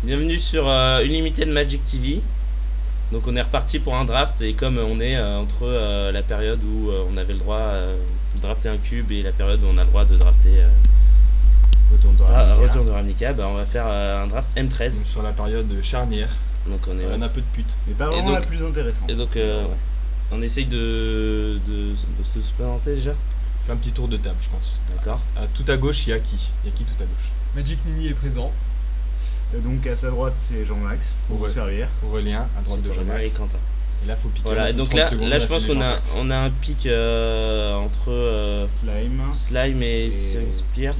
Bienvenue sur Unlimited Magic TV. Donc on est reparti pour un draft et comme on est entre la période où on avait le droit de drafter un cube et la période où on a le droit de drafter Retour de Ravnica, bah, on va faire un draft M13. Donc, sur la période charnière. Donc on est on a un peu de pute. Mais pas vraiment donc, la plus intéressante. Et donc on essaye de se présenter déjà. Fais un petit tour de table, je pense. D'accord. Tout à gauche, il y a qui tout à gauche? Magic Nini est présent. Donc à sa droite c'est Jean-Max pour vous servir. Aurélien, à droite de Et Jean-Max. Quentin. Et là, faut piquer. Voilà, et donc là je pense qu'on a un pic entre Slime et Searing Spear.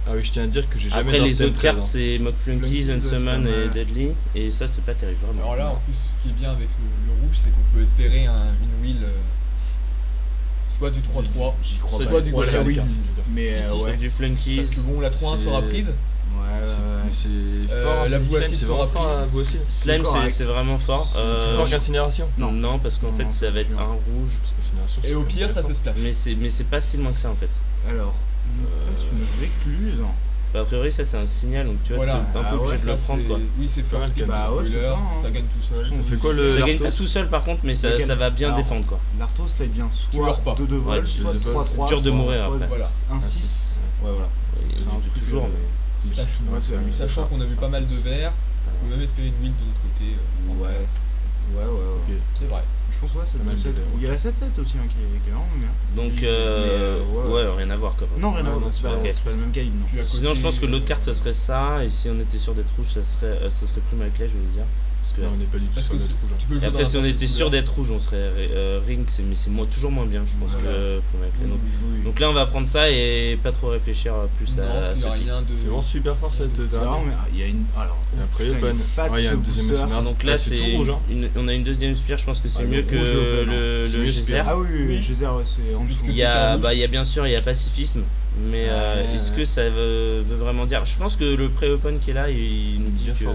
Ah oui, je tiens à dire que j'ai jamais Après les drafté autres M13, cartes hein. c'est Mock Flunkies, Unsummon et Deadly. Et ça c'est pas terrible vraiment. Alors là, en plus, ce qui est bien avec le rouge, c'est qu'on peut espérer une wheel soit du 3-3, J'y crois soit pas. du Ouais, Golden oui. Card. Mais Si, si, ouais. Du Flunkies. Parce que bon, la 3-1 sera prise. C'est fort, la c'est boue Slime, acide c'est sera vraiment fort prise. la boue acide. Slime correct. c'est vraiment fort. C'est plus fort qu'Incinération. Non, parce qu'en Non, fait non, ça va être c'est un rouge. Parce qu'Incinération, Et au c'est pire, très ça se fort. splash. Mais c'est pas si loin que ça en fait. Alors, une récluse. Bah, a priori ça c'est un signal donc tu vois Voilà. t'es un peu Ah obligé ouais, de le Ça, prendre c'est- quoi. Oui, c'est pas mal, first pick, bah c'est ouais, c'est spoiler, ça, hein. ça gagne tout seul. Ça fait quoi, le Ça gagne pas Lartos? tout seul par contre mais ça va bien Alors, défendre quoi. L'Arthos là il vient Tu soit meurs pas. 2 de vol, Ouais, soit de vol. 3-3. C'est dur de soit mourir après. Voilà. Un 6. Ouais, voilà. C'est un truc Toujours. Ouais, c'est- Sachant qu'on a vu pas mal de verts, on peut même espérer une wheel de l'autre côté. Ouais. Ok. C'est vrai. Je pense ouais, c'est Pas mal le de 7. verres. Il y a la 7-7 aussi hein, qui est vraiment bien. Donc ouais. ouais rien à voir quoi. Non, rien à Ouais, voir, non, c'est pas, ok. c'est pas le même calibre, non. Puis à côté, Sinon je pense que l'autre carte ça serait ça et si on était sûr d'être rouge ça serait Prime avec je veux dire. Parce que Non, on n'est pas du tout Parce sur que notre rouge. tu peux le et jouer après dans si on n'importe était quelle sûr couleur. d'être rouge on serait Ring mais c'est toujours moins bien je pense Voilà. que Prime avec Oui, donc, oui. donc là on va prendre ça et pas trop réfléchir plus Non, à parce qu'il ce n'y a pic. rien de. C'est vraiment super fort cette C'est vraiment, dernière. mais il y a une. Alors, Et après, putain, open. il est fat, Ouais, il y a ce un deuxième booster. scénario. Donc là Ouais, c'est tout rouge, hein. on a une deuxième spire je pense que c'est Ah, mieux le que rouge et open, le C'est mieux geyser. Spire. Ah oui, Oui. Geyser, ouais, c'est en dessous. Puisque Il y c'est a, un rouge. il y a bien sûr il y a pacifisme, mais est-ce que ça veut vraiment dire? Je pense que le pré-open qui est là, il nous dit Bien que fort.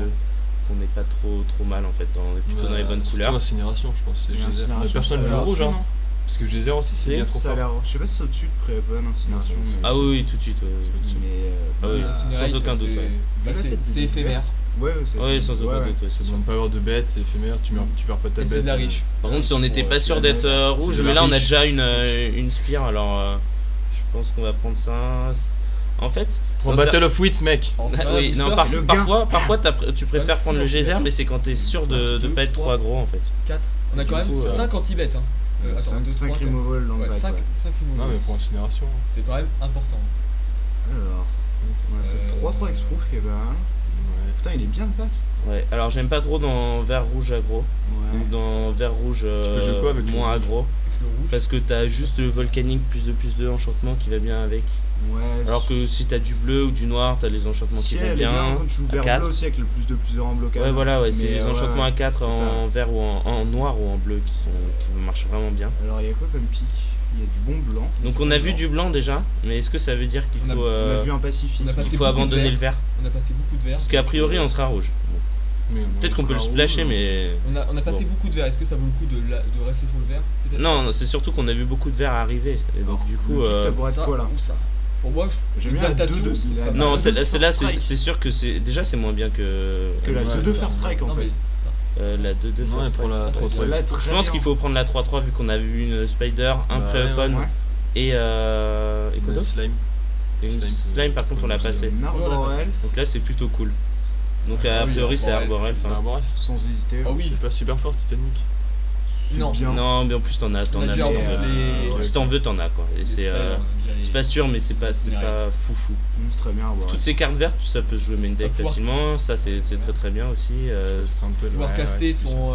qu'on n'est pas trop mal en fait, plutôt dans les bonnes Surtout couleurs. Incinération, je pense. C'est Et Geyser. Incinération, Mais personne ça a joue l'air rouge, au-dessus, hein. non Parce que Geyser aussi, c'est bien trop Ça a fort. l'air. Je sais pas si c'est au-dessus de pré-open, incinération. Non, mais- Ah oui, tout de suite. Mais. Ah oui. Incinerate, sans aucun doute, c'est- ouais. bah, c'est éphémère. Ouais, c'est. Oui, sans aucun ouais, doute. ouais, Ça c'est sûr. demande pas avoir de bête, c'est éphémère, tu perds pas ta Et bête. c'est de la riche. Par contre, si on n'était pas sûr d'être rouge, de mais la là on a riche. déjà une spire, alors je pense qu'on va prendre ça. En fait, Prends non, ça- Battle of Wits, mec. Alors, c'est Ah pas un oui, non, booster, c'est le gain. parfois tu pas préfères le prendre le fou, geyser, en fait. mais c'est quand t'es sûr de Deux, pas être trop trois. aggro en fait. 4. On a quand Du même coup, 5 anti-bêtes. Hein. Cinq- Attends, 2, cinq 3, 4. removal dans le pack, 5 ouais. Non, mais pour Incinération. C'est quand même important. Alors. Ouais, c'est 3-3 exproof qui est pas mal. Ouais. Putain, il est bien le pack. Ouais, alors j'aime pas trop dans vert rouge aggro, Ouais. ou dans vert rouge peux jouer quoi avec le moins rouge aggro, Avec le rouge. parce que t'as juste le volcanique plus de enchantement qui va bien avec. Ouais. Alors que si t'as du bleu ou du noir, t'as les enchantements qui si vont elle est bien. quand tu joues à vert 4. bleu aussi avec le plus de en blocage. Ouais, voilà, ouais, c'est Mais, les enchantements ouais, à 4 c'est en vert ou en noir ou en bleu qui marchent vraiment bien. Alors il y a quoi comme pic? Il y a du bon blanc. Donc on a vu du blanc déjà, mais est-ce que ça veut dire qu'il On a- faut, On a vu un pacifisme. on a passé il faut beaucoup de abandonner vert. le vert? On a passé beaucoup de verts. Parce qu'a priori on sera rouge. Mais Peut-être qu'on peut le sera splasher, rouge. mais. On a passé Bon. beaucoup de verts. Est-ce que ça vaut le coup de rester sur le vert? Peut-être. Non, c'est surtout qu'on a vu beaucoup de verts arriver. Et donc du coup. Le pic, ça pourrait être Ça quoi là? ou ça. Pour moi, J'aime bien la Exaltation, 2 de. c'est la- pas Non, mal. celle-là, Strike. c'est sûr que c'est. Déjà, c'est moins bien que. Que la Ouais. 2 First Strike en Non, mais fait. ça. La 2-2 Non, First et pour la Strike. 3-3. Celle-là est Je très pense bien. qu'il faut prendre la 3-3 vu qu'on a vu une Spider, un Bah, pré-open Ouais. et quoi d'autre Slime. Et une Slime, slime, par contre, on l'a passé. Un Arbor Elf, Donc là, c'est plutôt cool. Donc a Ah oui, priori, c'est Arbor Elf. Arbor Elf. C'est hein. un bon ref. sans hésiter. Ah oui. C'est pas super fort, Titanic. C'est Non. bien. Non, mais en plus, t'en as. On a as déjà si t'en entendu veux. les- Si t'en veux, t'en as quoi. Et c'est pas sûr, mais c'est pas foufou. C'est très bien. Arbor Toutes Elf. ces cartes vertes, ça peut se jouer main deck pouvoir- facilement. Ça, c'est très bien aussi. Pouvoir caster son.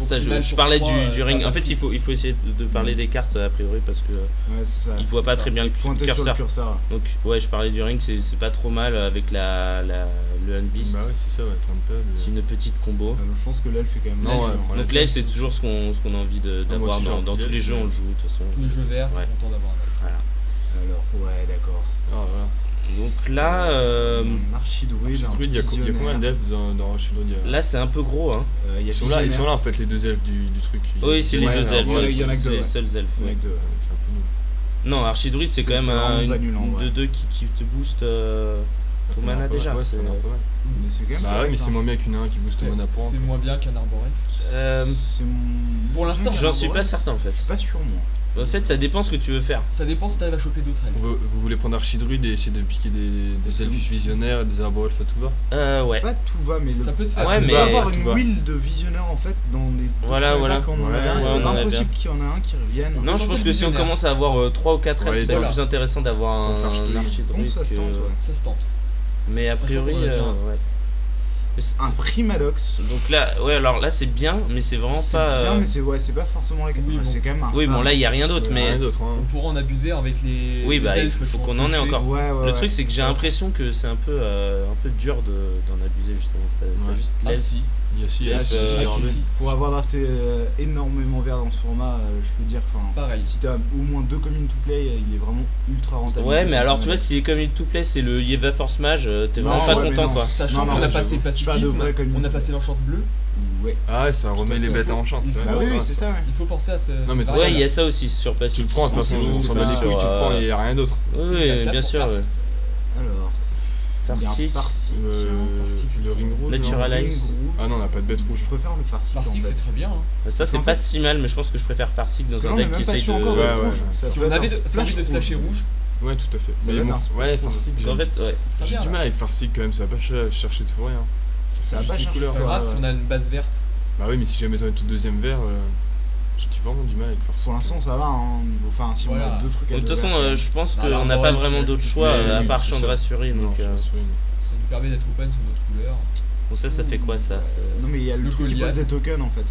Ça, je parlais du ring. En fait, il faut essayer de parler des cartes a priori parce que Ouais, c'est ça. il voit pas ça. très bien le Pointer sur le curseur. curseur. Donc, ouais, je parlais du ring, c'est pas trop mal avec le Unbeast. Bah ouais, c'est ça, ouais, Trample. C'est une petite combo. Je pense que l'elfe est quand même. Non, bien, ouais, hein. voilà. Donc, là, c'est toujours ce qu'on a envie d'avoir aussi, j'ai dans envie tous les d'être, jeux, mais- on le joue de toute façon. Tous les jeux verts, Ouais. content d'avoir un elfe. Voilà. Alors, ouais, d'accord. Ah, voilà. Donc là, Archidruide. Druid, il y a combien d'elfes dans Archidruid? là c'est un peu gros, hein. Il y a Ils sont là en fait, les deux elfes du truc. Oui, c'est les Ouais, deux alors, elfes, voilà, ouais, il y en a que c'est deux, les ouais. seuls elfes. Il y en a ouais. que deux. C'est un peu nul. Non, Archidruid c'est quand même vraiment une pas nul, en vrai. 2-2 qui te booste Tout mana Ouais, déjà. ouais, c'est- ça a l'air pas mal. Mais c'est quand même. Bah ouais, mais correct, c'est hein. moins bien qu'une 1 qui booste mana pour un. C'est moins bien qu'un arborel. C'est mon. Pour l'instant, J'en suis pas certain en fait. Je suis pas sûr, moi. En fait, ça dépend ce que tu veux faire. Ça dépend si t'arrives à choper d'autres elfes. Vous voulez prendre Archidruide et essayer de piquer des elfes visionnaires et des arborelfes à tout va? Ouais. Pas tout va, mais Ça peut se Ah, faire. Ouais, tu mais- vas avoir tout une va. wheel de visionnaire en fait dans les. Voilà, voilà. Quand on en Ouais, avait un, ouais, c'est on en avait impossible qu'il y en ait un qui revienne. Non, je tenter pense le que si on visionnaire. commence à avoir 3 ou 4 Ouais, elfes, c'est voilà. plus intéressant d'avoir Tant un qu'Archidruide. archidruide. Bon, ça se tente, ouais. Ça se tente. Mais a Ça priori, change, on va dire. ouais. Mais c'est- Un Primadox. Donc là, ouais, alors là c'est bien, mais c'est vraiment C'est pas. bien, mais c'est pas forcément la Oui, ouais, bon. c'est quand même un. Oui, bon, phare. là il y a rien d'autre, Ouais, mais rien d'autre, On hein. pourra en abuser avec les. Oui, les bah, il elfes faut qui qu'on ont en ait touché. encore. Ouais, ouais. le ouais. truc c'est que j'ai l'impression que c'est un peu dur d'en abuser justement. T'as Ouais. juste Ah l'elfe. si. Il y a si Ah, elfes, si, Arborelfes. si. Pour avoir drafté énormément vert dans ce format, je peux dire, enfin, Pareil. si t'as au moins 2 communes to play, il est vraiment ultra rentable. Ouais, mais alors tu vois, si les communes to play c'est le Yeva Force Mage, t'es Non, vraiment pas ouais, mais content non. quoi. Sachant Non, qu'on non, a passé j'avoue. Je parle de pacifisme, vraies communes. on a passé l'enchante bleue. Ouais. Ah ouais, ça remet à les fait. bêtes en chante. Il faut- Bah oui, c'est ça, ouais. Il faut penser à ce. Non, mais cette Ouais, Ouais, il y a variable. ça aussi sur Tu Pacific. le prends, de toute façon, on s'en bat les couilles, tu le prends et y a rien d'autre. Oui, C'est oui, quatre bien pour sûr. quatre. Ouais. Alors. Farsic. Farsic. Le ring rouge. non Naturalize. Ah non, on n'a pas de bête rouge. Je préfère le Farsic. Farsic, en c'est fait. très bien. Hein. Ça c'est En pas fait- si mal, mais je pense que je préfère Farsic Parce dans que un là, on est deck même qui pas essaye sûr de. encore Ouais, d'être ouais, rouge. ouais. Ça Si peut on être avait un si on splash avait de rouge. splasher rouge, Ouais, tout à fait. Ça Mais va être bon, un ouais, splash Farsic, En fait, ouais. c'est très j'ai bien. du mal avec Farsic quand même, ça va pas chercher de fou rien. Ça Ça va fait pas juste les chercher couleurs. de C'est Ouais, grave si ouais. on a une base verte. Bah oui, mais si jamais t'en es tout deuxième vert, j'ai vraiment du mal avec Farsic. Pour l'instant, ça va. Hein. Enfin, si on Voilà. a 2 trucs à De toute deux façon, verts, je pense Non, qu'on alors, n'a on pas va vraiment le d'autres faire. choix Mais à oui, part c'est ça. Chandrasuri. Non, Donc, je suis sûr, Ça nous permet d'être open sur notre couleur. bon, ça fait quoi ça Non, mais il y a le Le truc qui pose Goliath. des tokens en fait.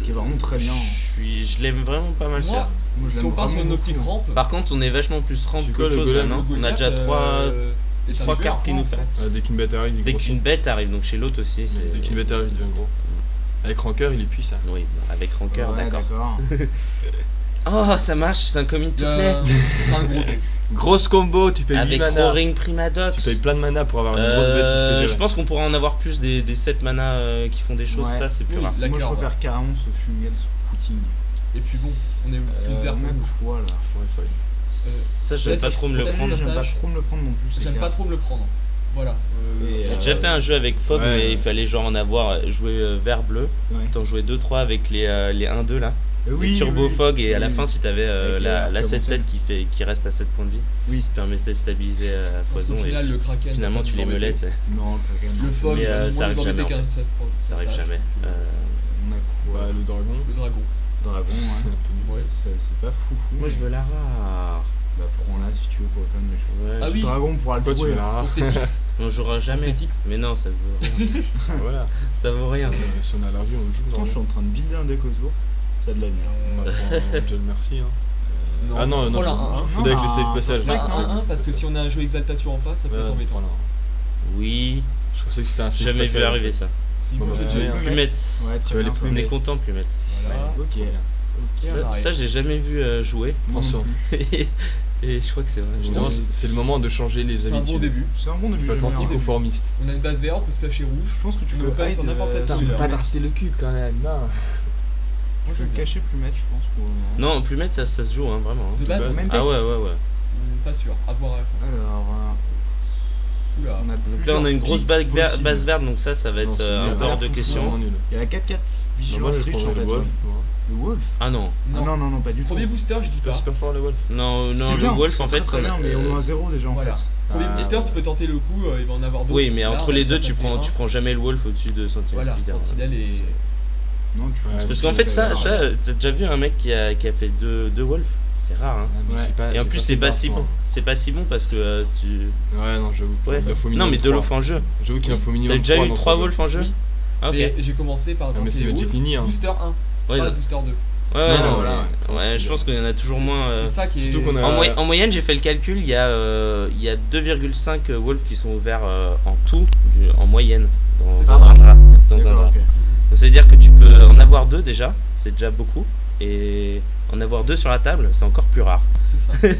Qui est vraiment très bien. Je l'aime vraiment pas mal Moi, celui-là. Moi, je si l'aime on part sur vraiment une optique beaucoup. rampe, Par contre, on est vachement plus rampe C'est qu'autre quoi, le chose là, golem, non le On a Goliath, déjà 3 est un cartes tueur, qui quoi, nous en fait. fait. Dès qu'une bête arrive, il Dès grossit. qu'une bête arrive, donc chez l'autre aussi. Dès qu'une bête arrive, il devient gros. Avec Rancœur, il est puissant. Oui, bon, avec Rancœur, Ouais, d'accord. Oh, ça marche, c'est un commune to play. C'est un gros tout. Grosse combo, tu payes 8 Avec mana. Roaring Primadox. Tu payes plein de mana pour avoir une grosse bête qui se fait Je gérer. pense qu'on pourra en avoir plus des 7 mana qui font des choses, Ouais. ça c'est plus Oui. rare. La Moi, je curve. préfère carrément ce Fungal Scouting. Et puis bon, on est plus vert que Même rouge. quoi là. Ouais, fine. Ça, j'aime pas trop me le ça, prendre. J'aime pas passage. trop me le prendre non plus. c'est J'aime clair. pas trop me le prendre. Voilà. Et, J'ai déjà fait un jeu avec Fog, Ouais, mais ouais. il fallait genre en avoir joué vert-bleu. Ouais. T'en jouais 2-3 avec les 1-2 là. Oui, Les Turbo oui, Fog, et à la oui. fin, si t'avais Avec la la 7-7 qui reste à 7 points de vie, Oui. qui permettait de stabiliser à Parce qu'au foison. final, Et le Kraken. finalement, va tu nous les embêter. melais, tu sais. Non, Kraken. Le fog, Mais, va ça moins arrive nous embêter jamais, en qu'un fait. set Ça arrive jamais. On a quoi Bah, le dragon. Le dragon. Dragon, C'est un ouais. peu nul. Ouais. C'est pas foufou. Moi, je veux la rare. Bah, prends-la si tu veux pour le fun, mais je Ouais, Ah oui. Dragon pourra le Pourquoi tu jouer. veux la rare? Pour Tétix. on jouera jamais. Tétix. Mais non, ça vaut rien. Voilà. Ça vaut rien. ça. Si on a la revue, on le joue. Pourtant, je suis en train de builder un deck autour. Ça a de la lumière. On va prendre déjà le merci. Hein. Ah non, non, Voilà, je un, faudrait avec le safe Ah, passage. faut un, faire un, parce que si on a un jeu exaltation en face, ça peut être embêtant. Voilà. Oui, Je pensais que c'était un safe jamais vu passage. arriver ça. Si, Bon, moi, bah, j'ai déjà ouais. eu. Plumette. Ouais, Tu très vas bien. les ça. On est Plumette. content, Plumette. Voilà. Ok. Trop bien. Ok. Ça, pareil. Ça, j'ai jamais vu jouer. Moi non Prends plus. Et je crois que c'est vrai. Justement, c'est le moment de changer les C'est un habitudes. bon début. C'est un bon début. Il faut être j'aime bien. anticonformiste. On a une base verte, on peut splasher rouge. Je pense que tu On peux open hide, sur n'importe quelle tu couleur. peux Pas tartiner le cube quand même, non. Tu peux j'aime bien. cacher plus mettre, je pense. Pour le moment. Non, Plumette, ça se joue, hein, vraiment. hein. De base, base. Même Ah deck. ouais, ouais, ouais. Pas sûr. À voir à la fin. Alors, Oula. on a Donc là, on a une grosse plusieurs base, pics possibles. base verte, donc ça va être Non, un ça peu va hors de l'air question. Vraiment nul. Il y a la 4-4 Non, moi, Vigilance je Reach en prendrais fait. le Wolf. ouais. moi. Le Wolf Ah non. Ah non, non, non, pas du tout. Premier booster, je dis Super pas. super fort le Wolf. Non, non, C'est le bien, Wolf c'est en très, fait. très bien, mais au moins 0 déjà en Voilà. fait. Premier Ah, booster, tu peux tenter le coup, il va en avoir d'autres. Oui, mais Là, entre on les va deux, faire passer un. tu prends jamais le Wolf au-dessus de Sentinel Voilà, Speeder. Sentinelle et. Non, tu Ouais, Parce mais qu'en fait, ça, Ouais. t'as déjà vu un mec qui a fait deux Wolf? C'est rare, hein. mais Ouais. j'ai pas- Et en j'ai plus, pas c'est fait pas peur, si moi. bon. C'est pas si bon parce que tu. Ouais, non, j'avoue. Ouais. Il en faut Non, minimum mais de 3. l'off en jeu. J'avoue qu'il en faut minimum T'as déjà 3 eu dans 3 ce jeu. Wolf en jeu? Oui. Ah, ok. Mais j'ai commencé par Ah, mais c'est tenter Magic Wolf, Mini, hein. Booster 1, Ouais, pas non. Booster 2. Ouais, Non, non, voilà. ouais, je pense qu'il y en a toujours moins. C'est ça qui est. Surtout qu'on a- En moyenne, j'ai fait le calcul, il y a 2,5 Wolves qui sont ouverts en tout, en moyenne, C'est dans ça. un draft. Dans un D'accord, draft. ok. Donc, ça veut dire que tu peux en avoir 2 déjà, c'est déjà beaucoup, et en avoir 2 sur la table, c'est encore plus rare. C'est ça. Donc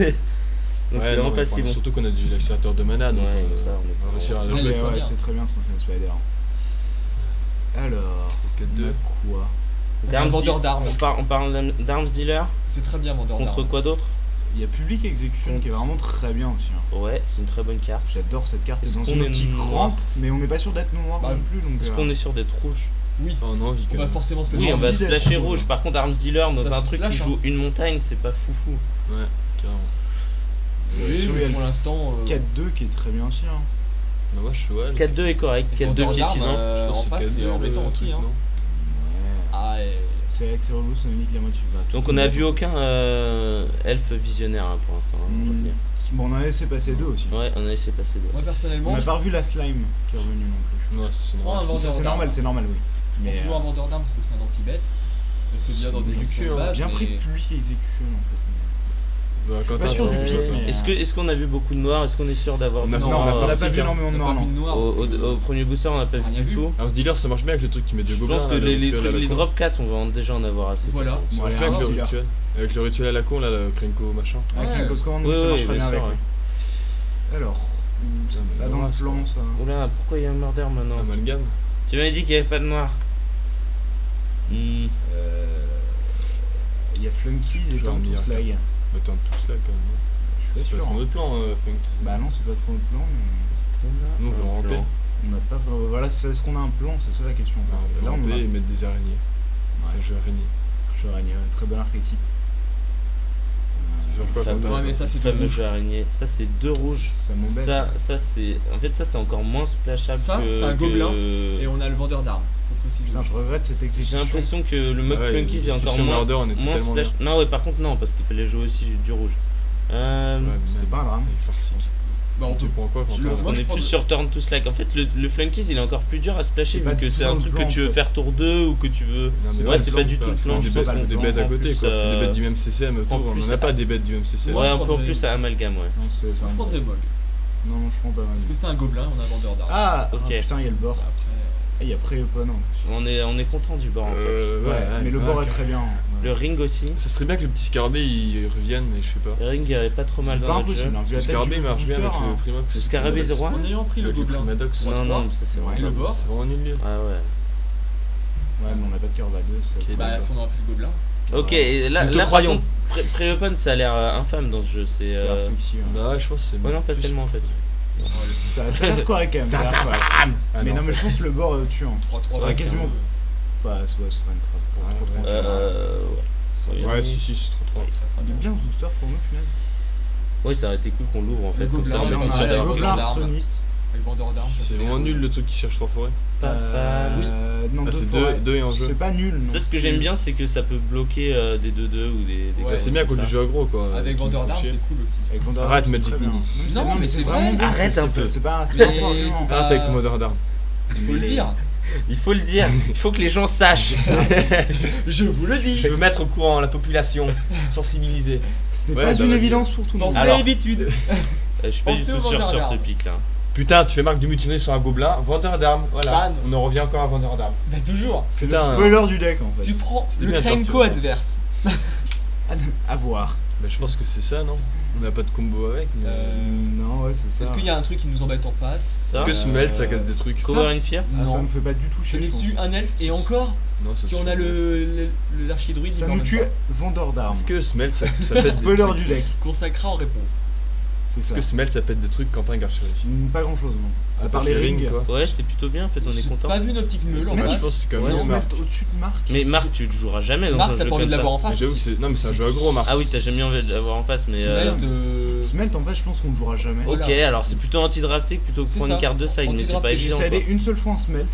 Ouais, c'est non, vraiment mais pas si bon. Surtout qu'on a du accélérateur de mana, donc Ouais, ça, on est on va réussir à Ouais, le Ouais, jouer. très ouais, bien. c'est très bien Sentinel Spider. Alors, on 4-2. a quoi Donc, Un arms vendeur deal- d'armes. on parle d'arms dealer C'est très bien vendeur contre d'armes. quoi d'autre? Il y a Public Execution qui est vraiment très bien aussi. Hein. Ouais, c'est une très bonne carte. J'adore cette carte. Est-ce C'est dans qu'on une est optique noir rampe, mais on n'est pas sûr d'être noir Bah, non plus. Donc, Est-ce qu'on est sur d'être rouge? Oui, Oh non, on va forcément se Oui, J'ai on va envie d'être splasher rouge. rouge. Par contre, Arms Dealer, dans Ça un se truc splash, qui joue une montagne, c'est pas foufou. Ouais, carrément. Oui, sur mais le pour l'instant. 4-2 qui est très bien aussi. Hein. Bah, moi, je suis ouais. 4-2 est correct. Et 4-2 Vendeur qui est d'armes, innovant. Je pense en que face, c'est 4-2, embêtant le aussi. truc, Hein. non Ah, et. C'est avec Cerulou, Sonic, la moitié. Bah, tout Donc le on a monde. vu aucun elfe visionnaire hein, pour l'instant. hein, on va dire. Bon, on a laissé passer 2 aussi. Ouais, on a laissé passer deux. Moi, personnellement, On n'a pas revu la slime qui est revenue non plus. Ouais, c'est prends un normal. Ça, vendeur c'est d'armes. normal, oui. Je prends Mais toujours un vendeur d'armes parce que c'est un anti-bet. C'est bien dans des du jeux cul, de hein. base. bien pris mais- Public Execution en fait. Bah, quand pas t'as sûr du un- pied, attends. mais- Est-ce qu'on a vu beaucoup de noir? Est-ce qu'on est sûr d'avoir On du a- Non, noir on n'a pas forcément, vu hein. énormément de On noir, a pas vu non. de noir. Au premier booster, on n'a pas Rien vu du vu. tout. Alors, ce dealer, ça marche bien avec le truc qui met des Je gobelins. pense que là, le les rituel à la les con. drop 4, on va déjà en avoir assez. Voilà. de toute façon. Bon, Ça marche allez, bien avec un le dealer. rituel. Avec le rituel à la con, là, le Krenko machin. Avec Ouais. la Cause Command, Oui, ça marche oui, très bien bien avec. sûr, ouais. Alors, Putain, mais là dans le Noras, plan, quoi. ça. Oula, pourquoi il y a un murder maintenant? Amalgame. Tu m'avais dit qu'il n'y avait pas de noir. Il y a Flunky, il est Genre en un tout milliard. slag. Bah, t'es tous là quand même. Je suis C'est pas pas sûr. trop notre plan, Funk. Bah non, c'est pas trop le plan, mais Nous, on veut ramper. on n'a pas. Voilà, est-ce qu'on a un plan? C'est ça la question. On veut Là, on a. ramper et mettre des araignées. C'est un Ouais, jeu araignée. je règne, très bon archétype. Ça fait quoi Fameux. quand Ouais, mais ça, c'est Fameux tout jeu araignée. Ça, c'est deux rouges. Ça m'embête. Ça c'est. En fait, ça, c'est encore moins splashable Ça, que. c'est un gobelin. que- Et on a le vendeur d'armes. Faut préciser. Putain, aussi. je regrette cette J'ai exécution. l'impression que le mob Ouais, Flunky c'est encore sur moins. Murder, on était moins tellement bien. splash. Non, ouais, par contre, non, parce qu'il fallait jouer aussi du rouge. Ouais, mais C'était même, pas un drame. il est farci. Bah, on Tu peut. prends quoi quand Je t'as le- un- moi, On je est prends plus de- sur turn to slack. En fait, le Flunkies il est encore plus dur à splasher C'est pas vu que du tout c'est dans un le truc que plan, tu en veux fait. faire tour 2 ou que tu veux. Non, mais Ouais, ouais, c'est pas du tout le plan, Faut je des pense bêtes, qu'on faut des prend bêtes à en côté plus, quoi. Faut des bêtes euh, du même CCM autour. en On plus, en a pas des bêtes du même CCM. Moi, Ouais, je un peu prendrais- plus à amalgame, ouais. Non, c'est Moi, je prendrais Mog. Non, non, je prends pas mal. Parce que c'est un gobelin, on a un vendeur d'armes. Ah, Ok. putain, il y a le bord. Après. Ah, il y a pré-opponent. On est content du bord en fait. Ouais, mais le bord est très bien. Le ring aussi. Ça serait bien que le petit scarabée il revienne, mais je sais pas. Le ring est pas trop mal C'est dans pas notre jeu. impossible. Hein, vu Le la taille scarabée du marche bien avec booster, le hein. Primox. Le scarabée 0-1. En ayant pris le Avec le gobelin. Primadox. Ouais. Non, non, mais ça c'est Ouais, vraiment. Et le bord. C'est vraiment nul. Ah ouais. Ouais, mais on n'a pas de curve à 2. Ok, Bah, si on aurait pris le gobelin. Ok, et là, Nous te là par croyons. contre, pré-open ça a l'air infâme dans ce jeu. C'est. C'est l'air sexy. hein. Bah, je pense que c'est. Ouais, non, pas plus- tellement en fait. Ça a l'air correct quand même. ça a l'air correct. Ah, Mais non, mais je pense que le bord tue. Hein. 3-3. Ouais, quasiment. Enfin, ce serait une trop Ouais. Ouais, si, c'est trop trop. Il est bien ce booster pour nous, finalement. Oui, ça aurait été cool qu'on l'ouvre en fait. Le Comme ça, gobelin, on mais est on sûr a d'avoir le quelque gobelin. chose. Gobelin, Sonis. Avec vendeur d'armes. ça C'est fait vraiment quelque nul chose. le truc qui cherche trois forêts. Pas fan. Non, Ah, deux c'est forêts. deux et en jeu. C'est pas nul. non. Ça, ce que j'aime bien, c'est que ça peut bloquer des 2-2 ou des. Ouais, Bah, c'est bien comme qu'on ça. du jeu aggro quoi. Avec qui vendeur me font d'armes, chier. c'est cool aussi. Avec Vendeur Arrête, d'armes, Magic c'est très Mini. bien. Non, mais c'est vraiment vrai. bien, Arrête c'est- un peu. C'est pas un Mais- argument. Arrête avec ton modeur d'armes. Il faut le dire. Il faut le dire, il faut que les gens sachent. Je vous le dis. Je veux mettre au courant la population, sensibiliser. Ce n'est Ouais, pas bah, une vas-y. évidence pour tout le monde. Pensez à Alors. l'habitude. Je suis pas du Pensez tout au sûr vendeur sur ce d'armes. pic là. Putain, tu fais marque de mutinerie sur un gobelin, vendeur d'armes, voilà. Ban. On en revient encore à vendeur d'armes. Bah, toujours. C'est le Putain. spoiler du deck en fait. Tu prends C'était le bien de Krenko partir. adverse. À voir. Bah, je pense que c'est ça, non? On n'a pas de combo avec. Mais... Non, ouais, c'est ça. Est-ce qu'il y a un truc qui nous embête en face? Est-ce que Smelt ça casse des trucs? Cover une Fear. Ah, ça Non. me fait pas du tout Je chier. n'ai je pense. dessus un elfe et encore, Non, ça si tue. on a l'archidruide, Ça nous tue vendeur d'armes. Est-ce que Smelt ça pète des Spoiler trucs? du deck. consacra en réponse. C'est Est-ce ça. que Smelt ça pète des trucs Quentin Garchery? Pas grand chose, non. Ça À part pète les les rings. rings, quoi. Ouais, c'est plutôt bien en fait, on est J'ai content. pas vu une optique meule en Smelt, je face. pense que c'est quand Ouais, même on se Marc. met au-dessus de Marc. Mais Marc, tu le joueras jamais dans Marc, un t'as jeu pas envie comme de ça. l'avoir en face. J'avoue que c'est. Non, mais c'est un jeu aggro, Marc. Ah oui, t'as jamais envie de l'avoir en face, mais. Smelt, Smelt, en fait, je pense qu'on le jouera jamais. Voilà. Ok, alors c'est plutôt anti-drafté que plutôt que C'est prendre ça. une carte de side, mais c'est pas Anti-drafté, évident. J'ai quoi. allé une seule fois en Smelt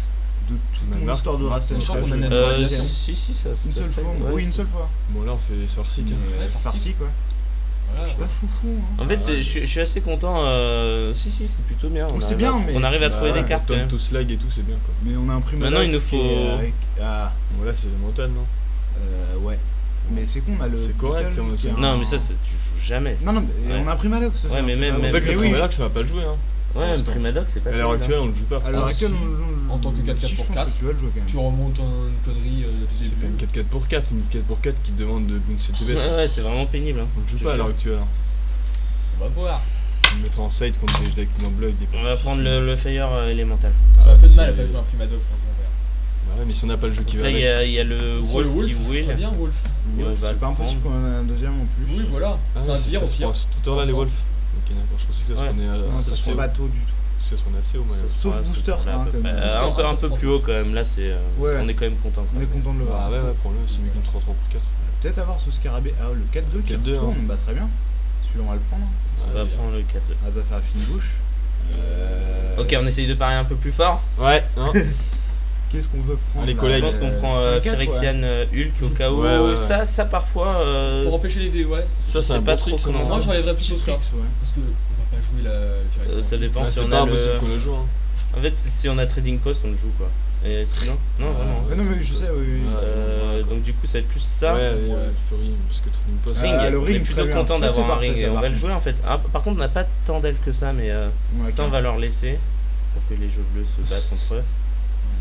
de toute Mais mon Marc, histoire de draft. sachant qu'on a Une naturalisation. Si, ça. seule ça- fois. ouais, Oui, une seule fois. Bon, là on fait Sorcic. Mais, Hein. Ouais, farci quoi. Voilà. Je suis pas foufou. Hein. En fait, je suis assez content. Si, c'est plutôt bien. Oh, c'est arrive bien, à- mais on arrive à c'est- trouver ouais, des cartes quand Tom même. to slag et tout, c'est bien quoi. Mais on a un prix Maintenant, il nous faut- Ah, Bon, là c'est la montagne, non? ouais. Mais c'est con, on a le. C'est correct, Beetle on qui sait. est un- Non, mais ça, tu joues jamais. ça. Non, non, mais Ouais. on a un Primadox. Ouais, mais même- En même- fait, Mais le oui. Primalock ça va pas le jouer, hein. Ouais, le l'instant. Primadox, c'est pas À l'heure terrible, actuelle, on le joue pas. À l'heure Ah, actuelle, si. En tant que 4-4 si, je pour pense 4, que tu vas le jouer quand même. Tu remontes une connerie du C'est pas début. une 4-4 pour 4, c'est une 4 pour 4 qui demande de bouncer tes bêtes. Ouais, c'est vraiment pénible. hein. On le Je joue pas à l'heure jure. actuelle. Hein. On va voir. On le mettra en side contre des decks non block, des On va pacifistes. prendre le Fire élémental. J'ai un peu de c'est- mal à pas jouer un Primadox en vert. Ouais, Ouais, mais si on n'a pas le jeu qui va Là, il avec. y a le Wolf, Wolf qui très will. bien, Wolf. Et on Wolf, va c'est le pas impossible prendre. qu'on en ait un deuxième en plus. Oui, voilà. Ah, C'est un si, tir ça au se pire. prend à cette heure-là, les Pour Wolf. Ok, d'accord, je pensais que ça se Ouais. prenait Non, ça se prend pas tôt du tout. ça se prenait assez haut, moi. Sauf Ouais, Booster, là, à hein, peu comme près. Booster. Un peu, ça un se peu prend plus haut quand même. Là, Ouais. on est quand même content. On est content de le voir. Ah ouais, ouais, prends-le, c'est mieux qu'une 3-3 pour 4. Peut-être avoir ce scarabée. Ah, le 4-2 qui 4-2, retourne, hein. bah très bien. Celui-là, on va le prendre. On va prendre le 4. On va faire la fine bouche. Ok, on essaye de parier un peu plus fort. Ouais, hein. Qu'est-ce qu'on veut prendre Allez, là collègues. Je pense qu'on prend 5-4, Phyrexian Hulk au cas où. Ouais, ouais, ouais. Ça parfois. Pour empêcher les dés, ouais. Ça, c'est c'est un pas bon trop truc, ça. comment- Moi, j'enlèverais plutôt Petit ça. tricks, ouais. Parce que on va pas jouer la direction. ça dépend Ouais, si c'est on pas a impossible le. qu'on le joue, hein. En fait, si on a Trading Post, on le joue quoi. Et sinon, non, vraiment. Ouais, non, mais je sais, oui. Ouais. Donc du coup, ça va être plus ça. Ouais, Ouais. Fury, parce que Trading Post. Ah, Ring, le on est ring, plutôt très bien. content Ça, c'est d'avoir un parfait, ring. ça, Et on par va le contre. jouer en fait. Ah, par contre, on n'a pas tant d'elfes que ça, mais Ouais, ça, on va leur laisser pour que les jeux bleus se battent entre eux.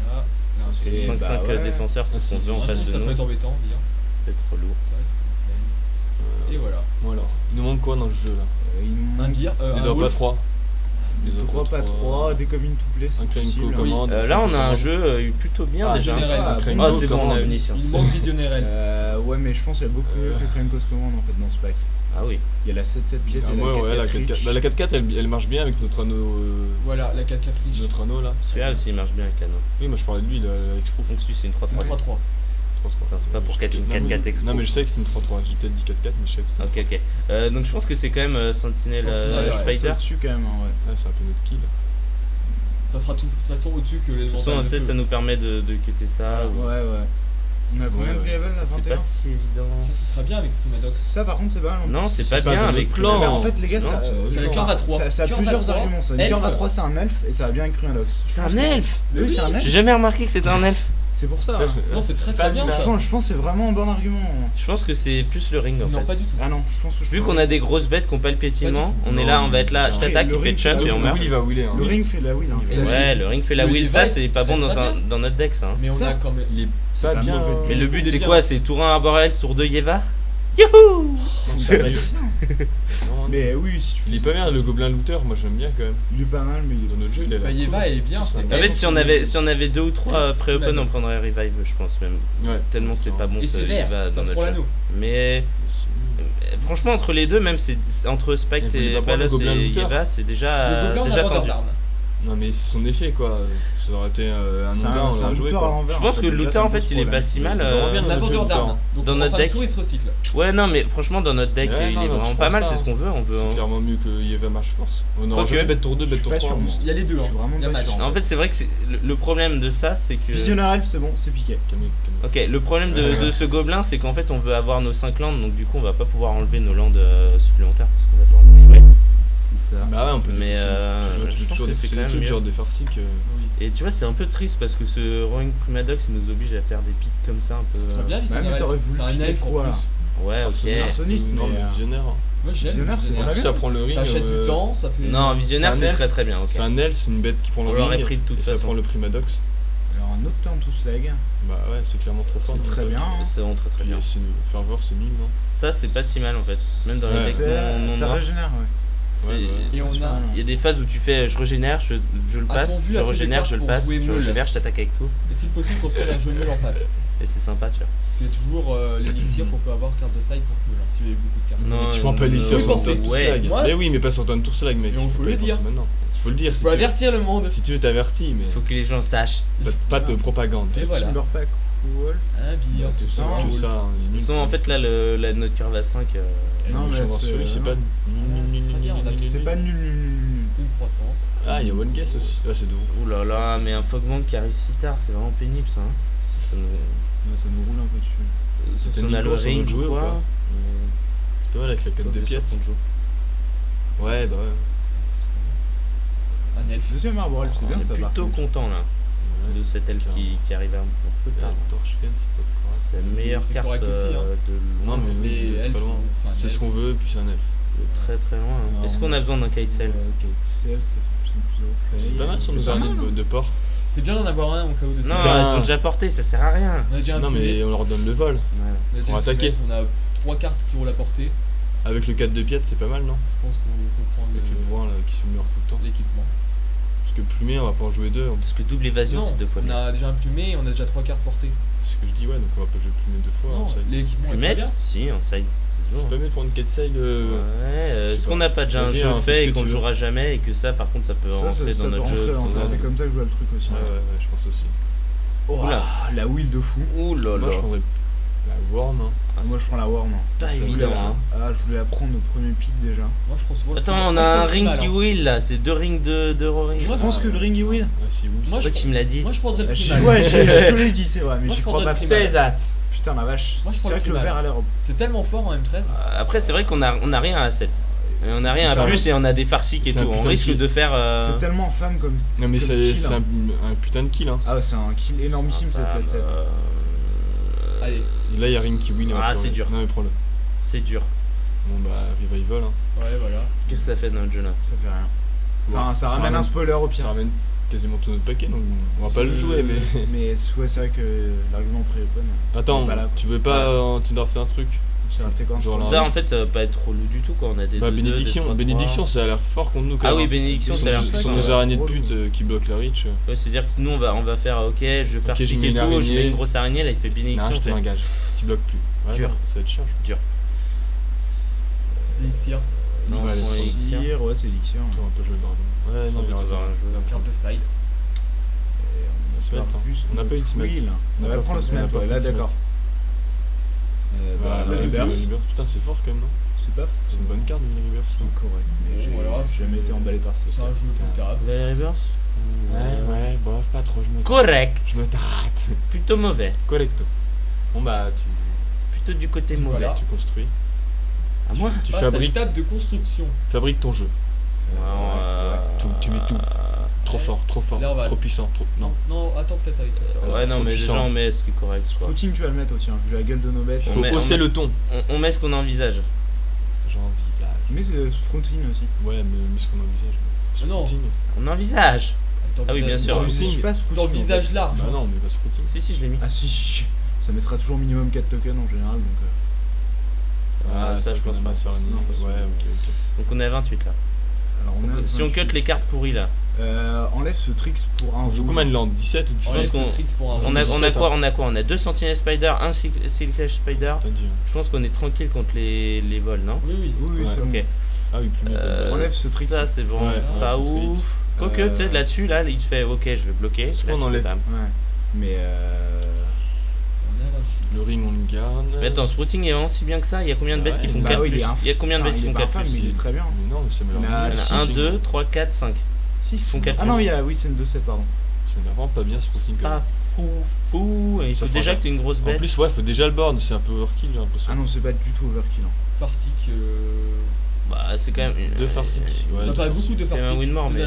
Voilà. Là, Parce que les Et 5-5 bah ouais. défenseurs, c'est Ah, ce qu'on si, veut en si, face si, de ça nous. peut être embêtant, bien. C'est trop lourd. Et voilà. Voilà. Il nous manque quoi dans le jeu là? Il nous Un manque gear, Des un drop à wolf. 3. des drop à 3, des communes tout play, Un c'est Krenko possible. commande. Là, on a un jeu plutôt bien Ah, déjà. général. Ah, Krenko Ah, c'est bon, on a commande. Omniscience. Il manque visionnaire elle. Ouais, mais je pense qu'il y a beaucoup mieux que Krenkos Command en fait dans ce pack. Ah oui. Il y a la 7-7 pièce Ah, et ouais, ouais, la la 4-4 4-4. Bah, la 4-4 elle marche bien avec notre anneau. Voilà, la 4-4 riche. Notre anneau là. Celui-là aussi, il marche bien avec canon. Oui, moi je parlais de lui, l'exproof. Donc celui, c'est une 3-3. 3-3. 3-3. C'est pas pour Je- 4 une non, mais- 4-4 expo. Non, mais je sais que c'était une 3-3. J'ai peut-être dit 4-4, mais je sais que c'était une Ok, ok. Donc je pense que c'est quand même Sentinel Sentinelle, ouais, Spider. dessus quand même, hein, ouais. 3-3. Ouais, c'est un peu notre kill. Ça sera de toute façon au-dessus que les De toute façon, montagnes on de sait, feu. ça nous permet de quitter ça. ou- Ouais, ouais. On a combien Ouais, de ouais. level là? C'est 21? pas si évident. Ça, c'est très bien avec Primadox. Ça par contre c'est pas mal. Non, c'est C'est pas pas bien de avec notre Clan. clan. Mais en fait les gars, Non, ça, c'est une carte à 3. ça a Carte à plusieurs 3, arguments. Ça. Une elfe. carte à 3 c'est un elfe et ça va bien avec Runadox. C'est un elfe. Oui, c'est un elfe. J'ai jamais remarqué que c'était un elfe. C'est pour ça. Non, c'est très pas très bien mal. ça. Je pense que c'est vraiment un bon argument. Je pense que c'est plus le ring en Non, fait. pas du tout. Ah non, je pense que je Vu qu'on a des grosses bêtes qui ont pas le piétinement, Pas du on est Non, là, on va être là, je c'est t'attaque, le il fait ring, shot c'est et là on où meurt. Will, il va wheeler. Hein. Le ring fait la wheel. Hein. Ouais, le ring fait la Le wheel, device, ça c'est pas très, bon très bien. dans notre deck ça. hein. Mais on Ça, a quand même. Il est pas pas bien. mauvais. Mais le but il est c'est bien. quoi? C'est tour 1 Arborel, tour 2 Yeva? Youhou! Ça va être ça. Non, Mais oui, si tu fais il est ça, pas bien, ça- le gobelin looter, moi j'aime bien quand même. Il est pas mal, mais il est Dans notre jeu, il a Bah, l'air Yeva, cool. elle est bien. C'est c'est un En elle. fait, si on avait 2 ou 3 pré-open, on prendrait Revive, je pense même. Ouais. Tellement c'est pas bon Et ce c'est vert, Yeva ça dans se prend notre jeu. l'anneau. Mais franchement, entre les deux, même entre Spike Il fallait et pas prendre le Palos gobelin et looter. Yeva, c'est Le déjà gobelin, on a tendu. vendeur d'armes. Non mais c'est son effet quoi. Ça aurait été un C'est Nodin, un on l'aurait joué looter à quoi. l'envers. Je pense en que fait, le déjà, looter ça en me fait pose il est pas problème. si mal. Il est vraiment bien On a dans notre vendeur jeu, d'armes. le Donc Dans en notre fin de deck. tour, il se recycle. Ouais, non, mais franchement, dans notre deck, Ouais, il non, est non, vraiment tu pas prends mal, ça, c'est ce qu'on veut. On veut. C'est clairement mieux que Yeva Marche Force. On aura Quoique. jamais bête tour 2, bête Je suis tour pas 3. sûr, moi. Il y a les deux. Je hein. suis vraiment Il y a pas match. sûr. En fait, c'est vrai que le problème de ça, c'est que. Visionnaire elf, c'est bon, c'est piqué. Ok, le problème de ce gobelin, c'est qu'en fait, on veut avoir nos 5 landes, donc du coup, on va pas pouvoir enlever nos landes supplémentaires parce qu'on va devoir les jouer. C'est ça. Bah ouais, on peut Mais, je pense que c'est quand même mieux. toujours des farcis que. Oui. Et tu vois, c'est un peu triste parce que ce Rowing Primadox, il nous oblige à faire des pics comme ça un peu. C'est très bien, Bah, visionnaire. mais t'aurais elfe. voulu C'est un piquer elfe en quoi, plus. là Ouais, ok. Arsoniste, Non, mais, mais visionnaire. Moi j'aime. Visionnaire, c'est En très plus, bien. ça prend le ring. Ça achète du temps, ça fait. Non, visionnaire, C'est un c'est elfe. très très bien. Ok. C'est un elfe, c'est une bête qui prend le On ring. l'aurait pris de toute et ça façon. prend le Primadox. Alors un autre turn to slag. Bah ouais, c'est clairement trop fort. C'est donc, très bien. C'est vraiment très très bien. Fervor, c'est nul, non? Ça, c'est pas si mal en fait. Même dans les Ouais. decks non Ça noirs. régénère, ouais. Ouais, ouais. Et on a. Il y a des phases où tu fais je régénère, je le passe, A-t-on vu je assez régénère, d'écarts je le pour passe, jouer je meule régénère, je t'attaque avec tout. Est-il possible qu'on se prenne un jeu nul en face? Et c'est sympa, tu vois. Parce qu'il y a toujours l'élixir qu'on peut avoir carte de side contre nul, hein, s'il y a eu beaucoup de cartes. Non, Mais tu prends pas l'élixir oui, sur pensez. Turn to Ouais. Slag. Ouais. Mais oui, mais pas sur Turn to Slag, mec. Mais on faut peut pas le y penser dire. maintenant. Faut le dire. Faut avertir le monde. Si tu veux, t'avertis, mais Faut que les gens sachent. pas de propagande. Et voilà. Timberpack, Wolf. Un billard, Ouais, tout c'est ça. ça, que ça. De toute façon, en fait, là, notre curve à 5. Non, mais c'est pas. très bien, on a- C'est pas nul. Une croissance. Ah, il y a One Guess aussi. Ah, c'est de ouf. Ouh là là, mais un Fogmonk qui arrive si tard, c'est vraiment pénible ça. Hein. Ça nous- Ouais, ça nous roule un peu dessus. Sauf C'était si on a le Nico, ça ring veut jouer ou ou quoi. pas C'est pas mal avec la cote de Bien sûr pièces. qu'on joue. Ouais, bah ouais. Un elfe. Deuxième arbre elf, c'est bien On ça. est par plutôt contre. content là de cet elfe qui arrive un peu tard. Torchfen, c'est pas de quoi. C'est la C'est- meilleure c'est carte correct aussi, hein. de Non, loin, mais oui, il est elfes, très loin. c'est un C'est ce elfe. qu'on veut, puis c'est un elfe. de très très loin. hein. Non, Est-ce qu'on a besoin d'un kite cell Kite Cell, c'est plus haut. C'est pas mal sur C'est nos pas armées mal. de port. C'est bien d'en avoir un au cas où de Non, Putain. elles sont déjà portées, ça sert à rien. On a déjà un Non, poulet. mais on leur donne le vol. Voilà. On a déjà pour une attaquer. poulette, on a 3 cartes qui ont la portée. Avec le 4 de piètre, c'est pas mal, non? Je pense qu'on peut prendre Avec le bois là qui se meurt tout le temps. l'équipement. Parce que plumé, on va pas en jouer deux. Parce que double évasion, Non, c'est 2 fois on mieux. a déjà un plumé et on a déjà 3 cartes portées. C'est ce que je dis, ouais, donc on va pas jouer plumé deux fois. Non, en side. l'équipement est très Plumette bien. Si, en side. C'est C'est pas mieux de prendre 4 side. Ouais, est-ce qu'on n'a pas déjà un Vas-y, jeu hein, fais fait ce et que qu'on tu le veux. jouera jamais et que ça, par contre, ça peut Ça, rentrer ça dans peut notre jeu rentrer en fait, faisable. c'est comme ça que je vois le truc aussi. Ouais, je pense aussi. Oh, Oula. la wheel de fou. Ouh là Moi, je là. prendrais la Worm. Hein. Ah, Moi je prends la Worm. pas ça évident, voulait, hein. Ah, je voulais la prendre au premier pic déjà. Moi je prends souvent le Attends, prime- on moi, a je prends un le ring primal, qui hein. wheel là, c'est 2 rings de Roring. Moi, Je pense que le ring wheel. Ouais, si, oui. Moi, C'est toi qui me l'as dit. Moi je prendrais le Ouais, primal. je te l'ai dit, c'est vrai, mais Moi, j'y je crois prendrais pas. le primal. 16 hâte. Putain, la vache. Moi, je C'est prends vrai le que le primal. vert a l'air. C'est tellement fort en M13. Après, c'est vrai qu'on a rien à 7. Et on a rien à Ça plus reste- et on a des farciques et c'est un tout. On putain de risque kill. de faire. C'est tellement femme comme. Non, mais comme c'est kill, un hein. putain de kill. Hein. Ah ouais, c'est un kill énormissime cette tête. Allez, Et là, il y a Ring qui win. Ah, c'est dur. Non, mais prends-le. C'est dur. Bon, bah, Revival. Hein. ouais, voilà. Qu'est-ce que ça fait dans le jeu là? Ça fait rien. Enfin, Ouais, ça ramène un spoiler au Ça pire. ramène quasiment tout notre paquet, donc on va pas le jouer, mais. Mais ouais, c'est vrai que l'argument pré-open, Attends, Pas là. tu veux pas tu dois faire un truc? c'est resté quand Genre là. Ça, en fait, ça va pas être trop lourd du tout quand on a des. Bah, 2-2, des bénédiction, 3-3. bénédiction, ça a l'air fort contre nous quand Ah même. oui, bénédiction, ça a l'air Ils fort. sont ça nos a l'air araignées de drôle. pute qui bloquent la reach. Ouais, c'est-à-dire que nous, on va faire, ok, je vais faire Ok, je chic mets et une tout, je araignée. mets une grosse araignée, là il fait Non, bénédiction. je te fait- l'engage. Tu bloques plus. Ouais, Dur. non, ça va être chiant. Elixir. Non, Ouais, on prend les Elixir. Elixir, ouais, c'est Elixir. On va pas jouer le dragon. Ouais, non, On va mais avoir un jeu. Donc carte de side. Smelt, hein. On n'a pas eu de smelt. On va prendre le smelt, ouais, là d'accord. Bah, le Rebirth. Rebirth, Putain, c'est fort quand même, non? c'est pas C'est une bonne carte, le Rebirth. c'est correct. Mais j'ai Voilà, jamais été emballé par ça. C'est un jeu comptable. Valet Reverse Ouais, bof, pas trop, je me Correct. Je me tâte. Plutôt mauvais. Correcto. Bon, bah, Plutôt du côté mauvais. Voilà. tu construis. À moi Tu Ah, c'est fabriques, une table de construction. ton jeu. Tu mets tout. Trop fort, Là, on va- trop puissant, trop. Non. Non, attends, peut-être avec ça. Ouais, non, Trop mais puissant. déjà on met ce qui est correct quoi. Scouting, tu vas le mettre aussi, hein, vu la gueule de nos bêtes. On Faut met- hausser le ton. On met ce qu'on envisage. J'envisage. Mais Scouting aussi. Ouais, mais ce qu'on envisage. Non. Scouting. On envisage. Ah oui, bien sûr. Je sais pas Scouting. en fait. T'envisages large. Bah non, mais pas scouting. Si, je l'ai mis. Ah si, ça mettra toujours minimum 4 tokens en général, donc Ça, je pense pas. Non, parce que- Ouais, ok. Donc on est à 28 là. alors on a Donc, si on cut 28. les cartes pourries là, Enlève ce tricks pour un On joue rouge. combien de landes? 17 ou 18? Ouais, qu'on- c'est tricks pour un on jeu. a 17, quoi hein. On a 2 Sentinel Spider, 1 Silkage Spider. T'as dit, hein. Je pense qu'on est tranquille contre les vols, non? Oui, oui. Oui, c'est Ok. Ah oui, plus Enlève ce trick. Ça c'est bon, Ouais, pas ouais, c'est ouf. tricks. Quoique, tu sais, là-dessus, là, il fait ok, je vais bloquer. Est-ce Là, qu'on tu enlève fais bam. bon. Ouais. Mais On est à 26. Le ring, on le garde. Mais attends, Sprouting est vraiment si bien que ça. Il y a combien de bêtes Ouais, qui font bah 4 oui, plus? Il y a combien de bêtes qui font 4 infâme, plus? mais il est très bien. Mais non, mais c'est Il y en a Il y en a six, 1, six. 2, 3, 4, 5. 6. font quatre Ah plus. non, oui, c'est une 2-7, pardon. C'est vraiment pas bien ce Sporting quand Pas même. fou. Et il Ça faut fera déjà pas. que tu aies une grosse En bête. plus, ouais, faut déjà le board, c'est un peu overkill, j'ai l'impression. Ah non, c'est pas du tout overkill. Hein. Farsic. Bah, c'est quand même. Deux farciques. Ouais, Ça deux paraît farciques. beaucoup de C'est un Farsic. win mort, mais-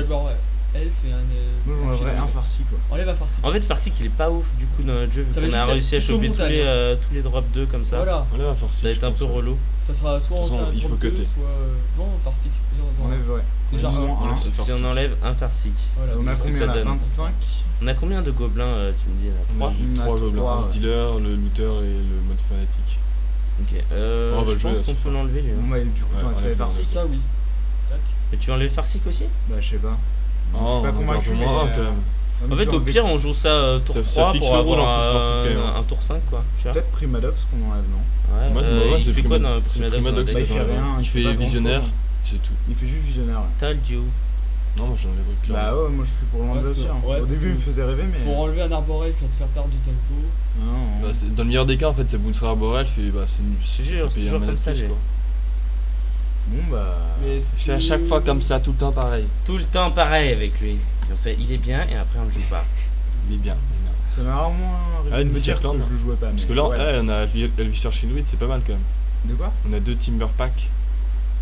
Elf et un. Moi, j'en aurais un farci, quoi. Enlève un Farsic. En fait, Farsic il est pas ouf du coup dans notre jeu vu Ça va qu'on a juste réussi à être plutôt choper montagne, tous les drops 2 comme ça. Voilà. On lève un farci. Ça va être un peu relou. Ça sera soit De toute on fait façon, un il tour faut de deux, cutter. soit. Non, Farsic. On enlève, ouais. Déjà Disons un. un. c'est Si Farsic. on enlève un Farsic. Voilà. On a Qu'est-ce que combien ça là? donne 25. On a combien de gobelins tu me dis là? 3 On a 3 gobelins. trois, Un ouais. dealer, le looter et le mode fanatique. Ok. On va Je jouer pense à qu'on ce peut soir. l'enlever lui. Bon, Hein. bah, du coup, Ouais, t'en as on fait lève farci. un. Ça, oui. Tac. Et tu enlèves Farsic aussi? Bah, je sais pas. Oh, Je suis pas on en convaincu, garde mais. moins un, quand même. En fait, au pire, on joue ça tour Ça 3 fixe pour le rôle, avoir en plus, Farsic, quand même. un tour 5 quoi. Tu vois? Peut-être Primadox qu'on enlève, non? Ouais, Moi, il c'est fait quoi Primadox. dans C'est Primadox? Primadox, Bah, il fait rien, Il il fait fait pas visionnaire, grand-chose. c'est tout. Il fait juste visionnaire. Ouais. Told you. Non, moi je l'enlèverais Bah clairement. ouais, moi je suis pour l'enlever Parce aussi. que- Hein. ouais, Au parce début, que- il me faisait rêver, mais. Pour enlever un arborel puis te faire perdre du tempo. Non. Bah, dans le meilleur des cas, en fait, c'est Bouncer Arborel, fait bah, c'est Je jure, c'est payer toujours un mana comme de ça, plus, lui. quoi. Bon, bah. Mais C'est à chaque fois comme ça, tout le temps pareil. Tout le temps pareil avec lui. En fait, il est bien et après on le joue pas. Il est bien. Ça m'a rarement Ah, arrivé une de me dire que Circland. je le jouais pas. Parce mais que là, ouais. on a Elvisher Druid, c'est pas mal quand même. De quoi? On a 2 Timber Pack.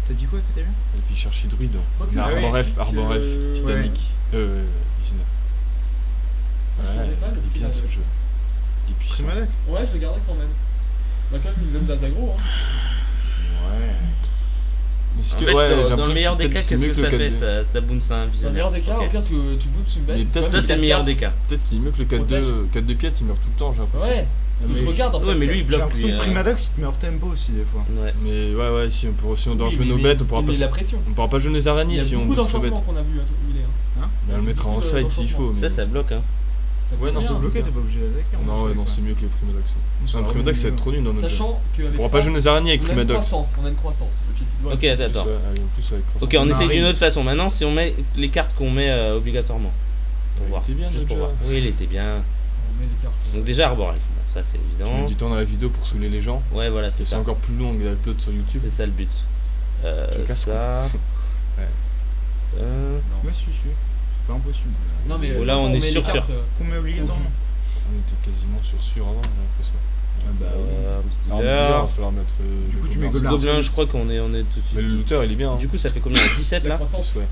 T'as dit quoi que t'as bien? Elvisher Druid. Quoique, On a ah oui, Arborelf, c'est que- Arborelf, Titanic. Visionnaire. Je Ouais, connais pas le il est bien Primadox. ce jeu. Il est puissant. Primadox? Ouais, je le garderai quand même. On a quand même une même base aggro. Hein. Ouais. Est-ce En que, fait, ouais, j'ai dans l'impression le meilleur que des cas, c'est qu'est-ce mieux que ça le fait 4-2. ça bounce un Dans le visionnaire. meilleur des cas, Ok. au pire, tu bootes une bête. Mais c'est peut-être quand Ça, même c'est le une meilleur carte. des cas. Peut-être qu'il est mieux que le 4-2 de pièce, il meurt tout le temps, j'ai l'impression. Ouais. Parce que je Mais- regarde en fait. Ouais, mais lui il J'ai bloque l'impression lui. que Primadox il te met hors tempo aussi des fois. Ouais. Mais ouais, si on doit Oui, jouer mais- nos bêtes, on pourra mais pas il met la pression. jouer nos Il araignées y a si on beaucoup booste nos bêtes. d'enchantements qu'on a vu où il est. Hein. Bah Mais on le mettra en side s'il faut. Mais... Ça bloque, hein. Ouais, non, C'est c'est bloqué, t'es pas obligé avec. Non, ouais, non, c'est mieux que les Primadox. Un Primadox, ça va être trop nul dans notre jeu. Sachant qu'avec On pourra ça, pas jouer nos araignées avec on a une Primadox. croissance, on a une croissance. Le pied de doigt. Ok, attends. En plus, avec Ok, on essaye d'une autre façon. Maintenant, si on met les cartes qu'on met obligatoirement. Pour voir. C'était bien, Juste notre pour jeu. voir. Oui, il était bien. On met les cartes. Donc déjà Arborel, bon, ça c'est On met évident. du temps dans la vidéo pour saouler les gens. Ouais, voilà, c'est C'est ça. encore plus long que l'upload sur YouTube. C'est ça le but. Tu casses, Ça. Ouais. Ouais, si. C'est pas impossible. Non, mais Bon, là, de toute on façon, est met les sûr, cartes, Qu'on met obligatoirement. On était quasiment sur avant, j'ai l'impression. Ah bah oui. Alors, Dealer. il va falloir mettre. Du coup, le tu mets Gobelin. Gobelin. Gobelin, je crois qu'on est tout de suite. Mais le looter, il est bien. Hein. Du coup, ça fait combien 17 La là croissance. Ouais. Ouais,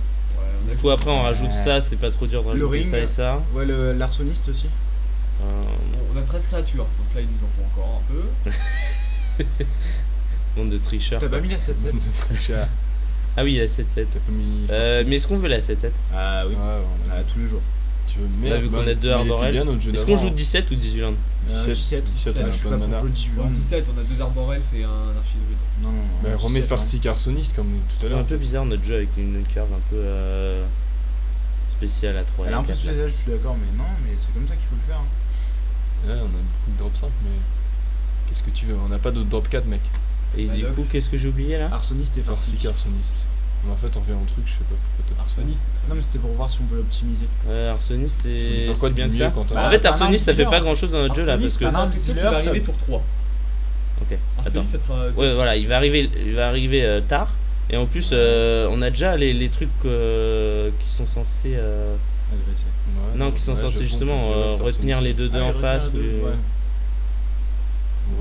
on a Du coup, après, on rajoute Ouais. ça, c'est pas trop dur de Le rajouter ring. ça et ça. Ouais, l'arsoniste aussi. on a 13 créatures, donc là il nous en faut encore un peu. Monde de tricheurs. T'as quoi. pas mis la 7-7 De tricher. Ah oui, il y a 7-7. T'as pas mis. Mais est-ce qu'on veut la 7-7 Ah oui. Ouais, on a. Ah, tous les jours. Tu veux Là, vu qu'on a deux Arborel. bien notre jeu Est-ce qu'on d'avant. joue 17 ou 18 land 17, je on a suis plein pas de pour mana. jouer 18 Bon, landes. 17, on a 2 arborels et un archidruide. Non. Mais remets 17, Farsic Arsoniste comme tout à C'est l'heure. un peu bizarre notre jeu avec une curve un peu spéciale à 3 Elle et est à un peu 4. là. spéciale, je suis d'accord, mais non, mais c'est comme ça qu'il faut le faire. hein. Là, on a beaucoup de drop 5, mais. Qu'est-ce que tu veux? On n'a pas d'autre drop 4, mec. Et du Maddox. coup, qu'est-ce que j'ai oublié là Arsoniste et Farsic Farsic. Arsoniste. Mais en fait, on revient au truc, je sais pas pourquoi t'as fait ça. Arsoniste, c'est très Non, mais c'était pour voir si on peut l'optimiser. Arsoniste, Tu veux c'est faire quoi de bien que mieux ça. quand on Bah, En fait, t'as un Arsoniste, ça fait dealer. pas grand chose dans notre jeu là parce que. un Arsoniste, il dealer, va ça- arriver tour 3. Ok, attends. Arsoniste, ça sera. Ouais, voilà, il va arriver tard. Et en plus, on a déjà les trucs qui sont censés. Agressé. Ouais, Non, qui sont ouais, censés j'avoue, justement on peut jouer retenir Arsoniste. les 2-2 en face. ou les-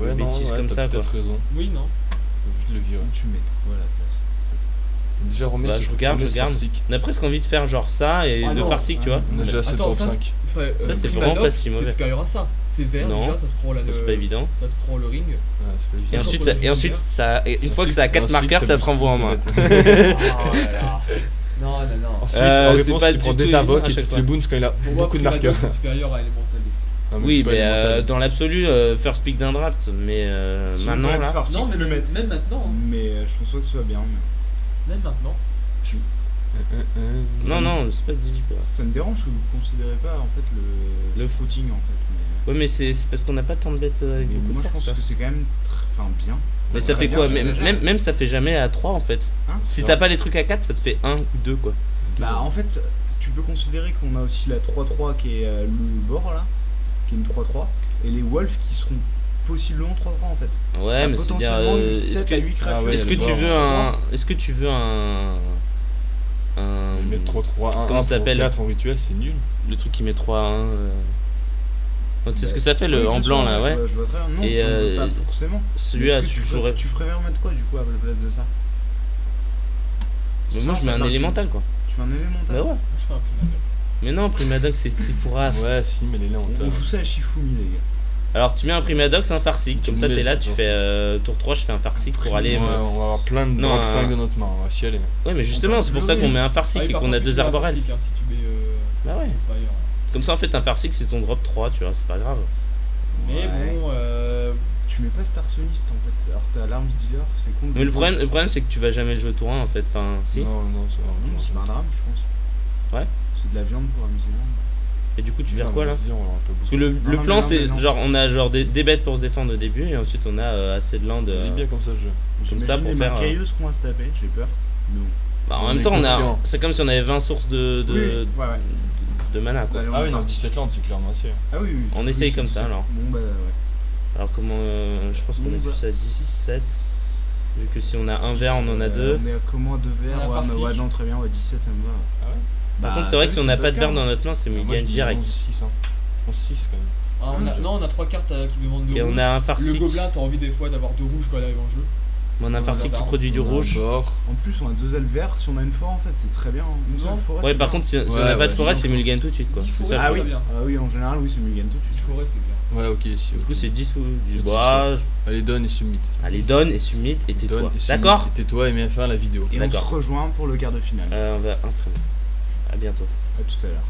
Ouais, des non, bêtises ouais, comme t'as ça, quoi. peut-être raison. Oui, non. Faut juste le virer. Tu mets quoi à la place? Déjà, remets Bah, ce- je regarde, remets je ce regarde. Farsic. On a presque envie de faire genre ça et Ah le non, farcique, tu vois. On a déjà assez de Attends, drop ça, 5. Ça, c'est Primadox, vraiment pas si mauvais. C'est supérieur à ça. C'est vert, Non. déjà, ça se prend là. C'est pas évident. Ça se prend le ring. Ouais, c'est pas Et évident. ensuite, pour le une Ensuite, fois que ça a 4 ensuite, marqueurs, ça se renvoie en main. Oh là là. Non. Ensuite, Euh, en c'est réponse, pas tu du prends tout des évident invoques à et chaque toutes fois. les boons quand il a Pour moi, beaucoup de marqueurs. c'est supérieur à Elemental Defense. Non, Oui, tu peux mais Elemental. dans l'absolu, first pick d'un draft, mais Si on maintenant peut là. le Farsic, Non, mais le mettre. même maintenant. hein. Mais je pense pas que ce soit bien. mais Même maintenant. Non, non, c'est pas difficile. Ça me dérange que vous considérez pas en fait le footing en fait. Ouais, mais c'est parce qu'on n'a pas tant de bêtes avec Mais beaucoup moi de je force. pense là. que c'est quand même bien. Mais ça Très fait bien, quoi j'exagère. même ça fait jamais à 3 en fait. Hein Si Non. t'as pas les trucs à 4, ça te fait 1 ou 2 quoi. Bah en fait, tu peux considérer qu'on a aussi la 3-3 qui est le bord là, qui est une 3-3, et les wolves qui seront possiblement 3-3 en fait. Ouais, mais c'est dire. potentiellement une Est-ce 7 à 8 que, créatures. ouais, est-ce que le tu soir, veux hein. Est-ce que tu veux un. Mettre 3-3-1 Comment ça s'appelle 4 en rituel, c'est nul. Le truc qui met 3 à 1. Tu sais ce que ça fait Oui, le en bien blanc sûr, là, ouais. Je vois très bien. Non, Et, j'en veux pas forcément. Celui-là, Est-ce que tu jouerais. tu préfères mettre quoi du coup à la place de ça? Mais Ça, moi en je mets fait, un là, élémental quoi. Tu mets un élémental. Bah ouais. Je fais un Primadox. Mais non, Primadox c'est pour Raph. Ouais, si, mais les là, On joue ça à Shifumi les gars. Alors tu mets un Primadox, un farcique. Tu Comme ça mets t'es là, le tu farcique. fais tour 3, je fais un farcique pour aller. on va avoir plein de Non, drop 5 de notre main, on va chialer. Ouais, mais justement, c'est pour ça qu'on met un farcique et par qu'on a contre, tu 2 mets un arborels. farcique, hein, si tu mets Bah ouais. Fire. Comme ça en fait un farcique c'est ton drop 3, tu vois, c'est pas grave. Mais Ouais. bon, Tu mets pas Starsoniste en fait. Alors t'as l'arms dealer, c'est con. Mais le problème c'est que tu vas jamais le jouer tour 1 en fait. Enfin, si. Non, c'est Non, c'est pas un drame, je pense. Ouais. C'est de la viande pour un musulman. Et du coup tu Non, vires quoi là? vas-y, on aura pas Parce que beaucoup. le non, plan mais c'est non. genre on a genre des bêtes pour se défendre au début et ensuite on a assez de land. Il est bien comme ça le jeu. Comme ça, pour les faire, macailleuses qu'on va se taper, j'ai peur. Mais bon. Bah, en On même est temps confiant. c'est comme si on avait 20 sources de Ouais. de mana quoi. Allez, on Ah est oui, non, parti. 17 landes, c'est clairement assez. Ah oui, oui. On Oui, essaye c'est comme ça, 17. alors. Bon bah ouais. Alors comment je pense qu'on est 11, plus à 17 vu que si on a un vert on en a 2. On est à comment 2 verts? On a Ouais, mais farcique. ouais, non, très bien, ouais, 17 ça me va. Ah ouais Par contre c'est vrai que si on n'a pas de vert dans notre main c'est Moi, je mulligan dis direct. 11-6, hein. 11-6 quand même. non, on a 3 cartes qui demandent de Et rouge. on a un Le farcique. gobelin, t'as envie des fois d'avoir 2 rouges quand il arrive en jeu. Mais on a un on a farcique qui d'armes. produit du On a un rouge. bord. En plus, on a 2 ailes vertes, si on a une forêt en fait, c'est très bien. Une seule Non. forêt. Ouais c'est par bien. contre si on Ouais, n'a pas de ouais, forêt c'est c'est mulligan tout de suite quoi. 10 C'est forêts, ça. Ah c'est oui, très bien. ah oui, en général, oui, c'est mulligan tout de 10 suite. forêts, c'est bien. Ouais, ok, si. Du coup c'est 10 ou du C'est bois. Allez, donne et submit. Allez donne et submit et tais-toi. Donne et submit. D'accord. Et tais-toi et mets fin à la vidéo. Et on se D'accord. rejoint pour le quart de finale. On va imprimer. À bientôt. À tout à l'heure.